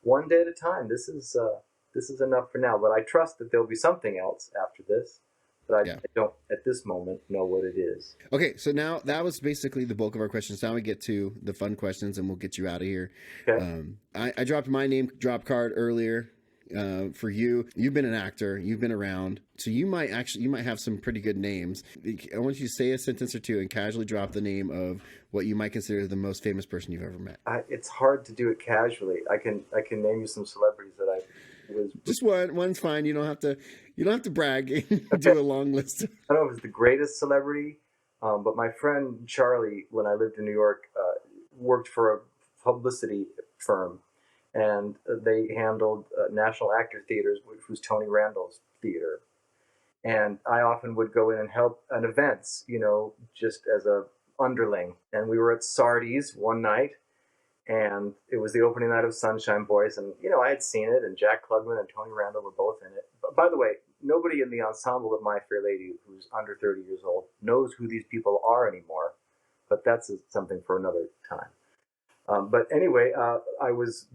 B: one day at a time, this is enough for now, but I trust that there'll be something else after this, but I don't at this moment know what it is.
A: Okay, so now that was basically the bulk of our questions. Now we get to the fun questions, and we'll get you out of here.
B: Okay.
A: I dropped my name drop card earlier for you. You've been an actor. You've been around, so you might have some pretty good names. I want you to say a sentence or two and casually drop the name of what you might consider the most famous person you've ever met.
B: It's hard to do it casually. I can name you some celebrities that I was.
A: Just one's fine. You don't have to brag. Do a long list.
B: I don't know if it's the greatest celebrity, but my friend Charlie, when I lived in New York, worked for a publicity firm, and they handled National Actor Theaters, which was Tony Randall's theater. And I often would go in and help at events, just as a underling. And we were at Sardi's one night, and it was the opening night of Sunshine Boys, and I had seen it, and Jack Klugman and Tony Randall were both in it. But by the way, nobody in the ensemble of My Fair Lady who's under 30 years old knows who these people are anymore, but that's something for another time. But anyway, I was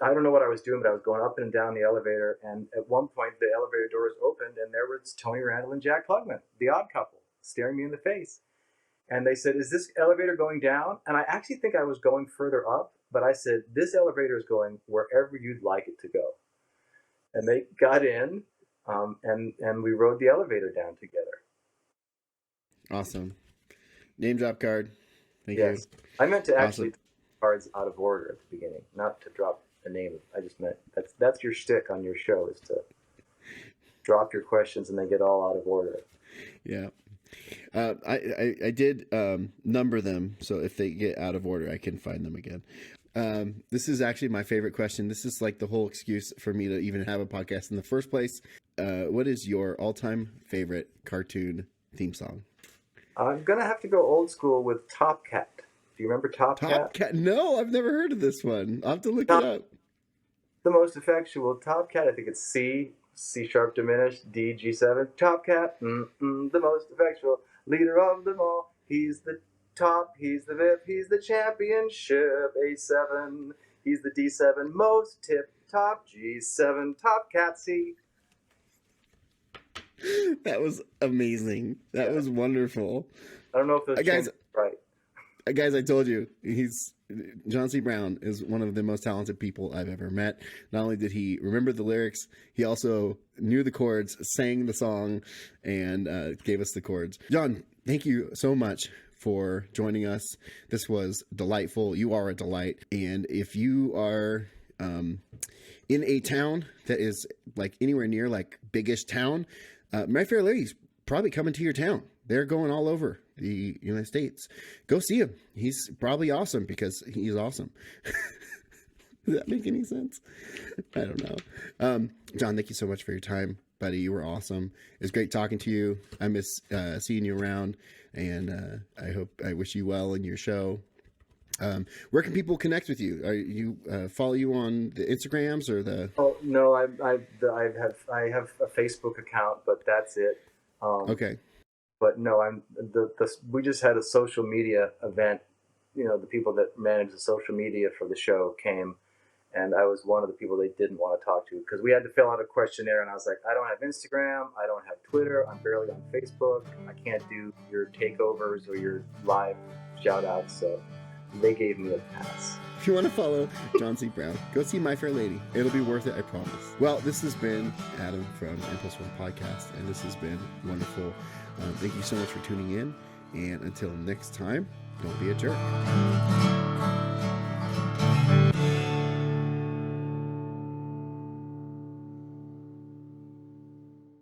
B: I don't know what I was doing, but I was going up and down the elevator, and at one point the elevator doors opened, and there was Tony Randall and Jack Klugman, the odd couple, staring me in the face. And they said, "Is this elevator going down?" And I actually think I was going further up, but I said, "This elevator is going wherever you'd like it to go." And they got in, and we rode the elevator down together.
A: Awesome. Name drop card. Thank you.
B: I meant to actually cards out of order at the beginning, not to drop a name. I just meant that's your shtick on your show, is to drop your questions and they get all out of order.
A: Yeah. I did number them, so if they get out of order, I can find them again. This is actually my favorite question. This is like the whole excuse for me to even have a podcast in the first place. What is your all-time favorite cartoon theme song?
B: I'm gonna have to go old school with Top Cat. Do you remember Top Cat?
A: Top Cat? No, I've never heard of this one. I'll have to look it up.
B: The most effectual Top Cat. I think it's C. C sharp diminished, D G7. Top cat, the most effectual leader of them all. He's the top, he's the VIP, he's the championship. A7, he's the D7 most tip top. G7 top cat C.
A: That was amazing. That was wonderful.
B: I don't know if those
A: guys,
B: right.
A: Guys, I told you, John C. Brown is one of the most talented people I've ever met. Not only did he remember the lyrics, he also knew the chords, sang the song, and gave us the chords. John, thank you so much for joining us. This was delightful. You are a delight. And if you are in a town that is like anywhere near like biggish town, My Fair Lady's probably coming to your town. They're going all over the United States. Go see him. He's probably awesome because he's awesome. Does that make any sense? I don't know. John, thank you so much for your time, buddy. You were awesome. It was great talking to you. I miss seeing you around, and I wish you well in your show. Where can people connect with you? Are you follow you on the Instagrams or the?
B: Oh no, I have a Facebook account, but that's it.
A: Okay.
B: But no, we just had a social media event. You know, the people that manage the social media for the show came, and I was one of the people they didn't want to talk to because we had to fill out a questionnaire, and I was like, I don't have Instagram, I don't have Twitter, I'm barely on Facebook, I can't do your takeovers or your live shout outs, so they gave me a pass.
A: If you want to follow John C. Brown, go see My Fair Lady. It'll be worth it, I promise. Well, this has been Adam from Impulse One Podcast, and this has been wonderful. Thank you so much for tuning in, and until next time, don't be a jerk.